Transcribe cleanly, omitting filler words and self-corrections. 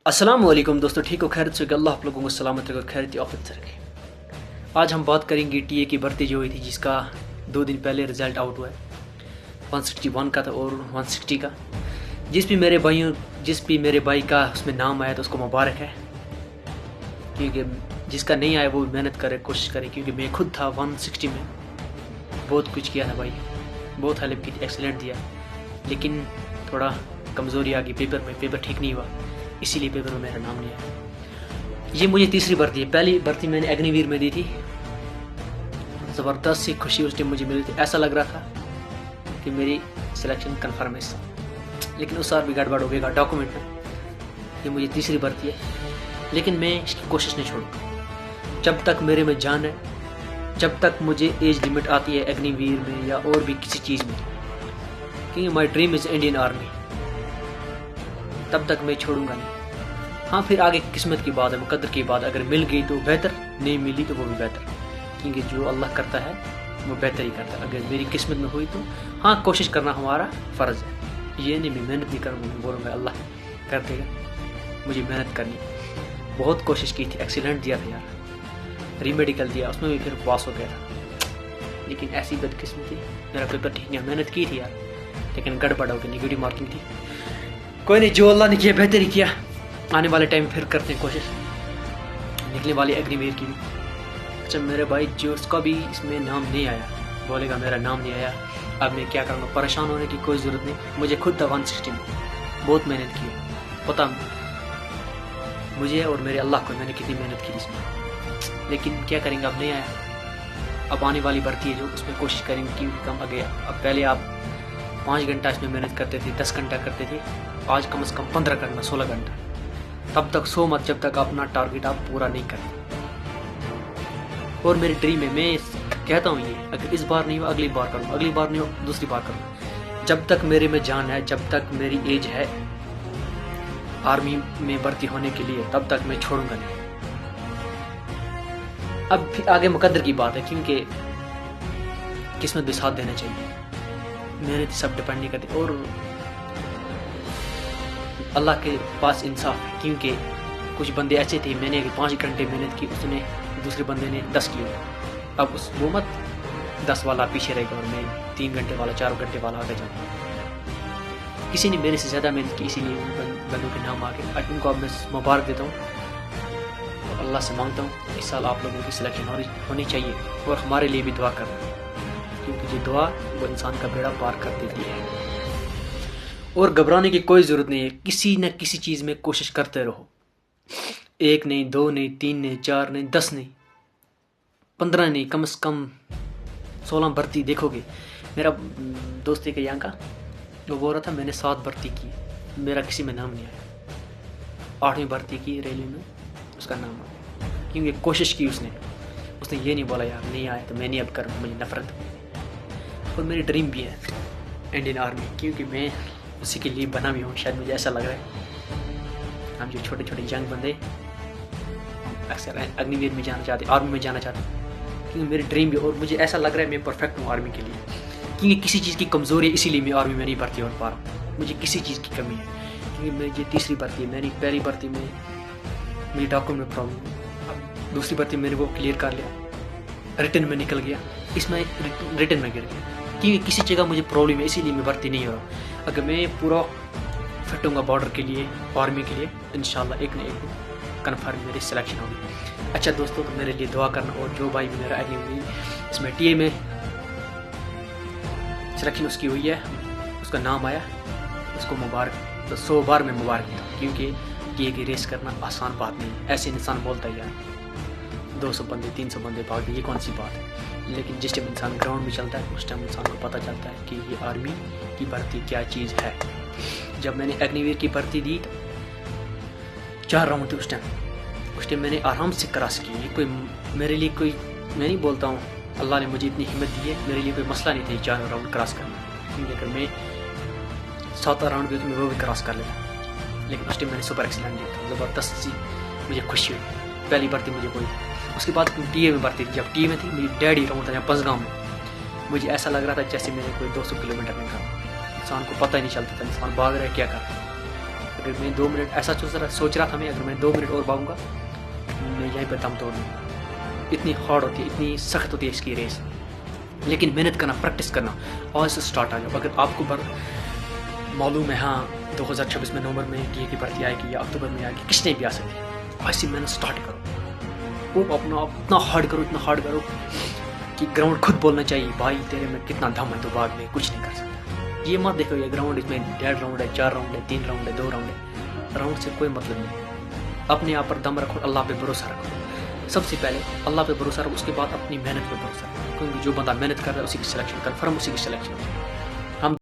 अस्सलाम वालेकुम दोस्तों, ठीक हो? खैर से अल्लाह आप लोगों को सलामत रखे, खैर आफत से रखे। आज हम बात करेंगे टीए की भर्ती जो हुई थी, जिसका 2 दिन पहले रिज़ल्ट आउट हुआ है। 161 का था और 160 का। जिस भी मेरे भाई का उसमें नाम आया तो उसको मुबारक है, क्योंकि जिसका नहीं आया वो मेहनत करे, कोशिश करे। क्योंकि मैं खुद था 160 में, बहुत कुछ किया था भाई, बहुत हेल्प की थी, एक्सीलेंट दिया, लेकिन थोड़ा कमज़ोरी आ गई पेपर में, पेपर ठीक नहीं हुआ, इसीलिए पेपर में मेरा नाम नहीं आया। ये मुझे तीसरी भर्ती है। पहली भर्ती मैंने अग्निवीर में दी थी, ज़बरदस्त सी खुशी उस टाइम मुझे मिली थी। ऐसा लग रहा था कि मेरी सिलेक्शन कन्फर्म है, लेकिन उस साल भी गड़बड़ हो गया डॉक्यूमेंट में। ये मुझे तीसरी भर्ती है, लेकिन मैं इसकी कोशिश नहीं छोड़ूंगा जब तक मेरे में जान है, जब तक मुझे एज लिमिट आती है अग्निवीर में या और भी किसी चीज़ में, क्योंकि my dream is Indian army. तब तक मैं छोड़ूंगा नहीं। हाँ, फिर आगे किस्मत की बात है, मुकद्दर की बात। अगर मिल गई तो बेहतर, नहीं मिली तो वो भी बेहतर, क्योंकि जो अल्लाह करता है वो बेहतर ही करता है। अगर मेरी किस्मत में हुई तो हाँ, कोशिश करना हमारा फ़र्ज़ है। ये नहीं मैं मेहनत नहीं करूँगा, बोलूँगा अल्लाह कर देगा। मुझे मेहनत करनी, बहुत कोशिश की थी, एक्सीलेंट दिया था यार, री मेडिकल दिया, उसमें भी फिर पास हो गया था। लेकिन ऐसी बदकिस्मती, मेरा पेपर ठीक नहीं, मेहनत की थी यार, लेकिन गड़बड़ हो गई, नेगेटिव मार्किंग थी। कोई नहीं, जो अल्लाह ने किया बेहतर ही किया। आने वाले टाइम फिर करते हैं कोशिश, निकलने वाली अग्निवीर की भी। अच्छा, मेरे भाई जो उसका भी इसमें नाम नहीं आया, बोलेगा मेरा नाम नहीं आया, अब मैं क्या करूँगा। परेशान होने की कोई ज़रूरत नहीं, मुझे खुद था 160 में, बहुत मेहनत की, पता मुझे और मेरे अल्लाह को मैंने कितनी मेहनत की इसमें। लेकिन क्या करेंगे, अब नहीं आया। अब आने वाली भर्ती है जो, उसमें कोशिश करेंगे कि कम आ गया। अब पहले आप 5 घंटा इसमें मेहनत करते थे, 10 घंटा करते थे, आज कम से कम 15 करना, 16 घंटा। तब तक सो मत जब तक अपना टारगेट आप पूरा नहीं करते। और मेरी ड्रीम है, मैं कहता हूँ ये, अगर इस बार नहीं हो अगली बार करूँ, अगली बार नहीं हो दूसरी बार करूँ। जब तक मेरे में जान है, जब तक मेरी एज है आर्मी में भर्ती होने के लिए, तब तक मैं छोड़ूंगा नहीं। अब फिर आगे मुकद्दर की बात है, क्योंकि किस्मत भी साथ देना चाहिए, मेहनत सब डिपेंड नहीं करती। और अल्लाह के पास इंसाफ है, क्योंकि कुछ बंदे ऐसे थे, मैंने 5 घंटे मेहनत की, उसने दूसरे बंदे ने 10 किए। अब उस वो मत 10 वाला पीछे रहेगा और मैं 3 घंटे वाला, 4 घंटे वाला आगे जाऊँगा। किसी ने मेरे से ज़्यादा मेहनत की, इसीलिए उन बंदों के नाम आगे। आज उनको अब मैं मुबारक देता हूँ और अल्लाह से मांगता हूँ इस साल आप लोगों की सिलेक्शन होनी चाहिए, और हमारे लिए भी दुआ करना, क्योंकि जो दुआ वो इंसान का बेड़ा पार कर देती है। और घबराने की कोई ज़रूरत नहीं है, किसी न किसी चीज़ में कोशिश करते रहो। 1 नहीं, 2 नहीं, 3 नहीं, 4 नहीं, 10 नहीं, 15 नहीं, कम से कम 16 भर्ती देखोगे। मेरा दोस्त एक यहाँ का, वो बोल रहा था मैंने 7 भर्ती की, मेरा किसी में नाम नहीं आया। 8वीं भर्ती की रेलवे में, उसका नाम आया, क्योंकि कोशिश की उसने ये नहीं बोला यार नहीं आया तो मैं नहीं अब करूँ, मुझे नफरत। और मेरी ड्रीम भी है इंडियन आर्मी, क्योंकि मैं उसी के लिए बना भी हूँ, शायद मुझे ऐसा लग रहा है। हम जो छोटे छोटे यंग बंदे अक्सर अग्निवीर में जाना चाहते, आर्मी में जाना चाहते, क्योंकि मेरी ड्रीम भी। और मुझे ऐसा लग रहा है मैं परफेक्ट हूँ आर्मी के लिए, क्योंकि किसी चीज़ की कमज़ोरी है, इसीलिए मैं आर्मी में नहीं भर्ती हो पा रहा हूँ। मुझे किसी चीज़ की कमी है, क्योंकि मेरी तीसरी भर्ती है, मेरी पहली भर्ती में मेरी डॉक्यूमेंट में प्रॉब्लम है। अब दूसरी भर्ती मैंने वो क्लियर कर लिया, रिटर्न में निकल गया, इसमें रिटर्न में गिर गया, क्योंकि किसी जगह मुझे प्रॉब्लम है, इसीलिए मैं भर्ती नहीं हो रहा। अगर मैं पूरा फिट होऊंगा बॉर्डर के लिए, आर्मी के लिए, इंशाल्लाह एक न एक दिन कन्फर्म मेरी सिलेक्शन होगी। अच्छा दोस्तों, तो मेरे लिए दुआ करना, और जो भाई मेरा इसमें टीए में सिलेक्शन उसकी हुई है, उसका नाम आया, उसको मुबारक। तो 100 बार में मुबारक देता, क्योंकि टीए की रेस करना आसान बात नहीं है। ऐसे इंसान बोलता है यार 200 बंदे 300 बंदे भाग गए, ये कौन सी बात है। लेकिन जिस टाइम इंसान ग्राउंड में चलता है, उस टाइम इंसान को पता चलता है कि ये आर्मी की भर्ती क्या चीज़ है। जब मैंने अग्निवीर की भर्ती दी तो 4 राउंड थे उस टाइम मैंने आराम से क्रॉस की। ये कोई मेरे लिए कोई, मैं नहीं बोलता हूँ, अल्लाह ने मुझे इतनी हिम्मत दी है, मेरे लिए कोई मसला नहीं था 4 राउंड क्रॉस करना, क्योंकि अगर मैं 7 राउंड भी तो मैं वो भी क्रॉस कर लेता। लेकिन उस टाइम मैंने सुपर एक्सीलेंट दिया था, ज़बरदस्त सी मुझे खुशी हुई। पहली भर्ती मुझे कोई, उसके बाद टीए में भर्ती थी। जब टीए में थी, मेरी डैडी राउंड था यहाँ पंजगांव में, मुझे ऐसा लग रहा था जैसे मैंने कोई 200 किलोमीटर में था। इंसान को पता ही नहीं चलता था इंसान भाग रहा है क्या कर रहा है। اگر میں 2 منٹ ایسا سوچ رہا تھا میں، اگر میں 2 منٹ اور بھاگوں گا میں یہیں پہ دم توڑ دوں گا. اتنی ہارڈ ہوتی ہے، اتنی سخت ہوتی ہے اس کی ریس. لیکن محنت کرنا، پریکٹس کرنا، آج سے اسٹارٹ آ جاؤ. اگر آپ کو معلوم ہے ہاں 2026 میں نومبر میں ڈی اے کی بھرتی آئے گی یا اکتوبر میں آئے گی، کس نے بھی آ سکتی ہے، آج سے محنت اسٹارٹ کرو. وہ اپنا اتنا ہارڈ کرو کہ گراؤنڈ خود بولنا چاہیے بھائی تیرے میں کتنا دم ہے، تو بعد میں کچھ نہیں کر سکتا. یہ مت دیکھو یہ گراؤنڈ اس میں 1.5 راؤنڈ ہے، 4 راؤنڈ ہے، 3 راؤنڈ ہے، 2 راؤنڈ ہے. راؤنڈ سے کوئی مطلب نہیں. اپنے آپ پر دم رکھو، اللہ پہ بھروسہ رکھو. سب سے پہلے اللہ پہ بھروسہ رکھو، اس کے بعد اپنی محنت پہ بھروسہ رکھو. کیونکہ جو بندہ محنت کر رہا ہے اسی کی سلیکشن کنفرم، اسی کی سلیکشن.